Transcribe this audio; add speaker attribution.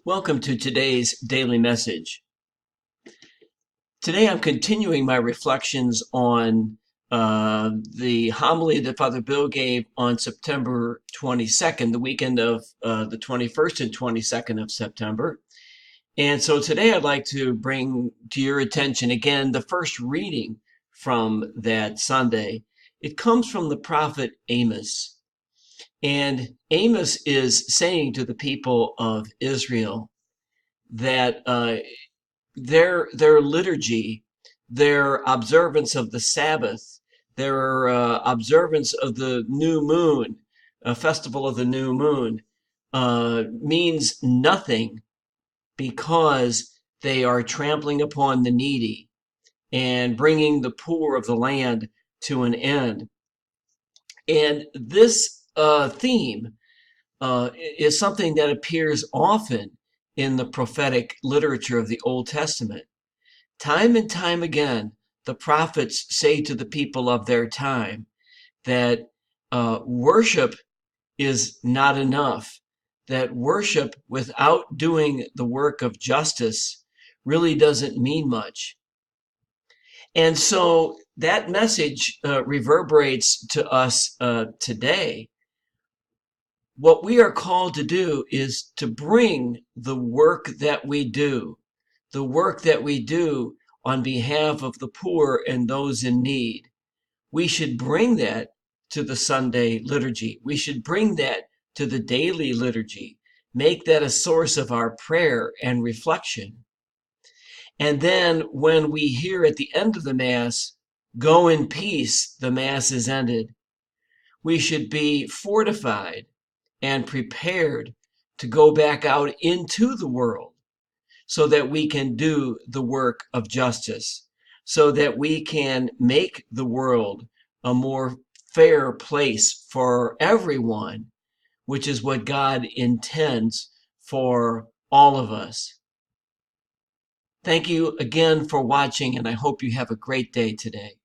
Speaker 1: Welcome to today's daily message. Today I'm continuing my reflections on the homily that Father Bill gave on September 22nd, the weekend of the 21st and 22nd of September. And so today I'd like to bring to your attention again the first reading from that Sunday. It comes from the prophet Amos. And Amos is saying to the people of Israel that their liturgy, their observance of the Sabbath, their observance of the new moon, a festival of the new moon, means nothing because they are trampling upon the needy and bringing the poor of the land to an end. And this theme is something that appears often in the prophetic literature of the Old Testament. Time and time again, the prophets say to the people of their time that worship is not enough, that worship without doing the work of justice really doesn't mean much. And so that message reverberates to us today. What we are called to do is to bring the work that we do on behalf of the poor and those in need. We should bring that to the Sunday liturgy. We should bring that to the daily liturgy. Make that a source of our prayer and reflection. And then when we hear at the end of the Mass, "Go in peace, the Mass is ended," we should be fortified and prepared to go back out into the world so that we can do the work of justice, so that we can make the world a more fair place for everyone, which is what God intends for all of us. Thank you again for watching, and I hope you have a great day today.